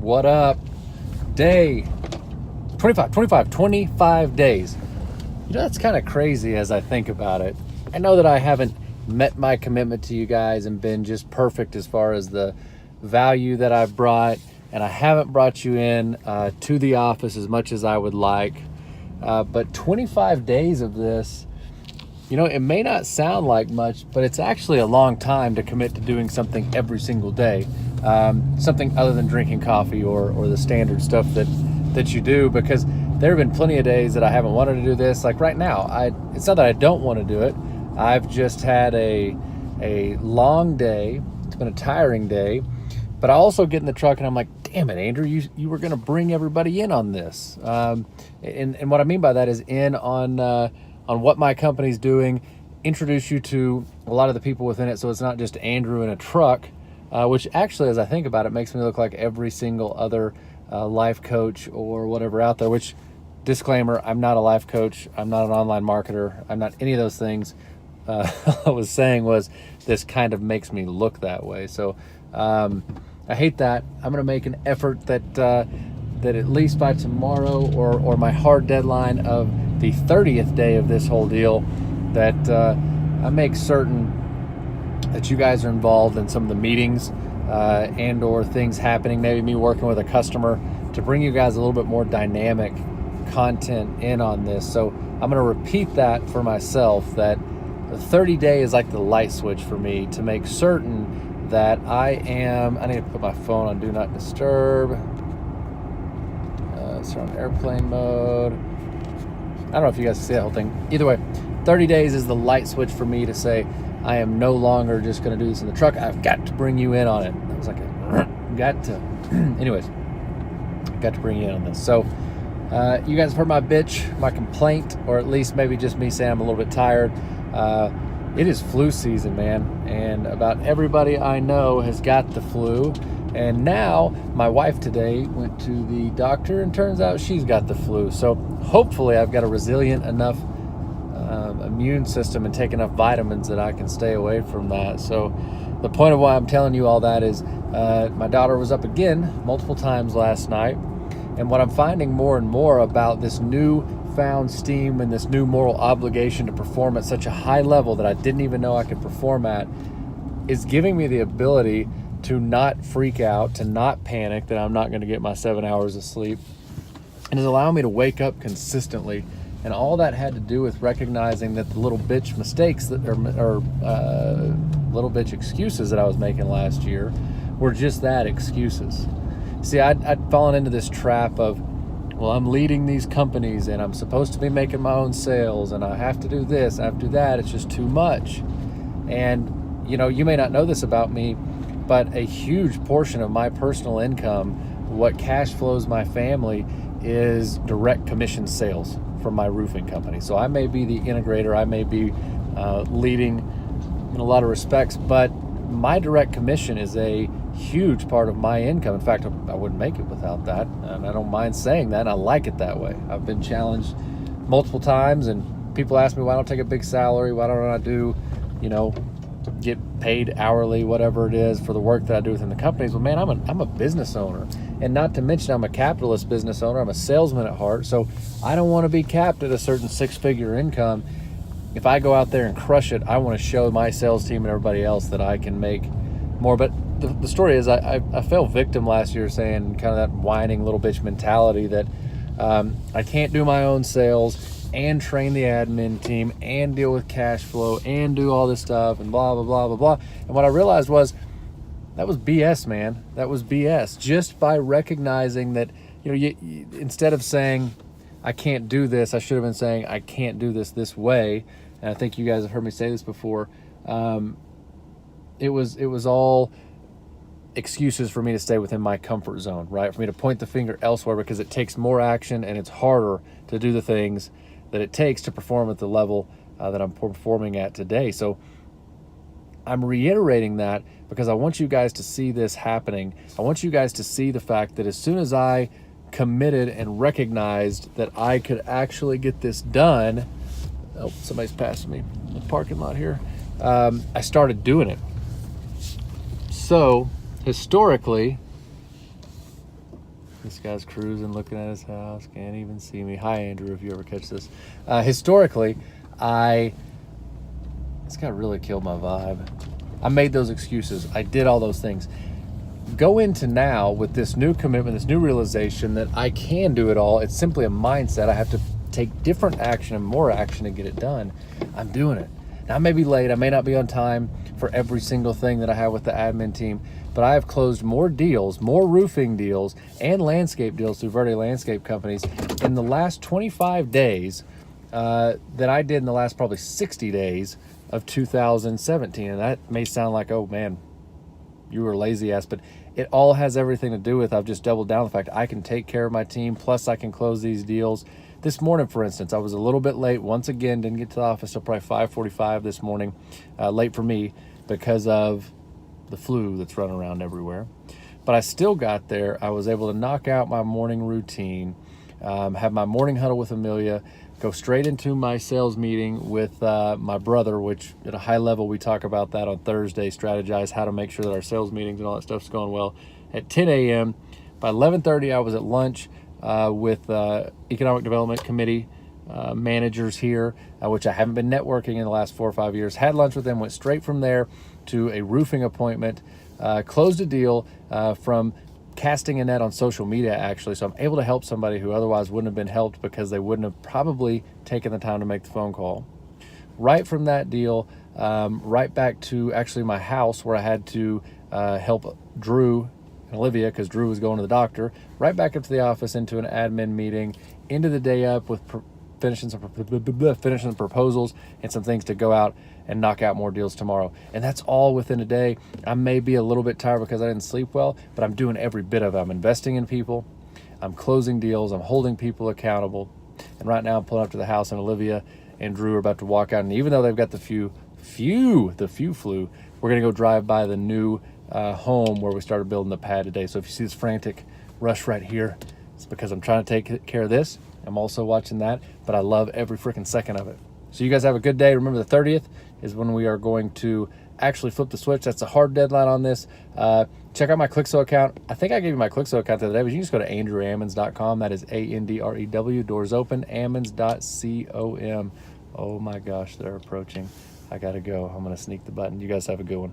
What up? Day 25 days. That's kind of crazy as I think about it. I know that I haven't met my commitment to you guys and been just perfect as far as the value that I've brought, and I haven't brought you in to the office as much as I would like. But 25 days of this, it may not sound like much, but it's actually a long time to commit to doing something every single day. Something other than drinking coffee or the standard stuff that you do, because there have been plenty of days that I haven't wanted to do this. Like right now, it's not that I don't want to do it. I've just had a long day. It's been a tiring day, but I also get in the truck and I'm like, damn it, Andrew, you were going to bring everybody in on this. And what I mean by that is in on what my company's doing, introduce you to a lot of the people within it, so it's not just Andrew in a truck, which actually, as I think about it, makes me look like every single other life coach or whatever out there, which, disclaimer, I'm not a life coach, I'm not an online marketer, I'm not any of those things. All I was saying was this kind of makes me look that way. So I hate that. I'm going to make an effort that at least by tomorrow or my hard deadline of the 30th day of this whole deal, that I make certain that you guys are involved in some of the meetings and or things happening, maybe me working with a customer, to bring you guys a little bit more dynamic content in on this. So I'm going to repeat that for myself, that the 30-day is like the light switch for me to make certain that I need to put my phone on Do Not Disturb. It's on airplane mode. I don't know if you guys can see that whole thing. Either way, 30 days is the light switch for me to say, I am no longer just going to do this in the truck. I've got to bring you in on it. I was like, anyways, got to bring you in on this. So you guys have heard my bitch, my complaint, or at least maybe just me saying I'm a little bit tired. It is flu season, man. And about everybody I know has got the flu. And now my wife today went to the doctor and turns out she's got the flu. So hopefully I've got a resilient enough immune system and take enough vitamins that I can stay away from that. So the point of why I'm telling you all that is my daughter was up again multiple times last night. And what I'm finding more and more about this newfound steam and this new moral obligation to perform at such a high level that I didn't even know I could perform at is giving me the ability to not freak out, to not panic that I'm not going to get my 7 hours of sleep, and is allowing me to wake up consistently. And all that had to do with recognizing that the little bitch mistakes or little bitch excuses that I was making last year were just that, excuses. See, I'd fallen into this trap of, well, I'm leading these companies and I'm supposed to be making my own sales and I have to do this, I have to do that. It's just too much. And, you may not know this about me, but a huge portion of my personal income, what cash flows my family, is direct commission sales from my roofing company. So I may be the integrator, I may be leading in a lot of respects, but my direct commission is a huge part of my income. In fact, I wouldn't make it without that, and I don't mind saying that. I like it that way. I've been challenged multiple times, and people ask me why I don't take a big salary, why don't I do, get paid hourly, whatever it is, for the work that I do within the companies. Well, man, I'm a business owner, and not to mention I'm a capitalist business owner. I'm a salesman at heart, so I don't want to be capped at a certain six-figure income. If I go out there and crush it, I want to show my sales team and everybody else that I can make more. But the story is I fell victim last year saying kind of that whining little bitch mentality that I can't do my own sales and train the admin team and deal with cash flow and do all this stuff and blah, blah, blah, blah, blah. And what I realized was that was BS, man. That was BS. Just by recognizing that, you, instead of saying, I can't do this, I should have been saying, I can't do this way. And I think you guys have heard me say this before. It was all excuses for me to stay within my comfort zone, right? For me to point the finger elsewhere, because it takes more action and it's harder to do the things that it takes to perform at the level that I'm performing at today. So I'm reiterating that because I want you guys to see this happening. I want you guys to see the fact that as soon as I committed and recognized that I could actually get this done, oh, somebody's passing me in the parking lot here, I started doing it. So historically, This guy's cruising, looking at his house, can't even see me. Hi, Andrew, if you ever catch this. Historically, this guy really killed my vibe. I made those excuses. I did all those things. Go into now with this new commitment, this new realization that I can do it all. It's simply a mindset. I have to take different action and more action to get it done. I'm doing it. Now, I may be late. I may not be on time for every single thing that I have with the admin team, but I have closed more deals, more roofing deals, and landscape deals through Verde Landscape Companies in the last 25 days than I did in the last probably 60 days of 2017. And that may sound like, oh man, you were lazy ass, but it all has everything to do with I've just doubled down on the fact I can take care of my team, plus I can close these deals. This morning, for instance, I was a little bit late. Once again, didn't get to the office till probably 5:45 this morning. Late for me because of the flu that's running around everywhere. But I still got there. I was able to knock out my morning routine, have my morning huddle with Amelia, go straight into my sales meeting with my brother, which at a high level, we talk about that on Thursday, strategize how to make sure that our sales meetings and all that stuff's going well at 10 a.m. By 11:30, I was at lunch with Economic Development Committee managers here, which I haven't been networking in the last 4 or 5 years. Had lunch with them, went straight from there to a roofing appointment, closed a deal from casting a net on social media, actually. So I'm able to help somebody who otherwise wouldn't have been helped because they wouldn't have probably taken the time to make the phone call. Right from that deal, right back to actually my house where I had to help Drew and Olivia because Drew was going to the doctor. Right back up to the office into an admin meeting, into the day up with finishing some proposals and some things to go out and knock out more deals tomorrow. And that's all within a day. I may be a little bit tired because I didn't sleep well, but I'm doing every bit of it. I'm investing in people. I'm closing deals. I'm holding people accountable. And right now I'm pulling up to the house and Olivia and Drew are about to walk out. And even though they've got the flu, we're going to go drive by the new home where we started building the pad today. So if you see this frantic rush right here, it's because I'm trying to take care of this. I'm also watching that, but I love every freaking second of it. So you guys have a good day. Remember, the 30th is when we are going to actually flip the switch. That's a hard deadline on this. Check out my Clixo account. I think I gave you my Clixo account the other day, but you can just go to andrewammons.com. That is ANDREW. Doors open. Ammons.com. Oh my gosh, they're approaching. I got to go. I'm going to sneak the button. You guys have a good one.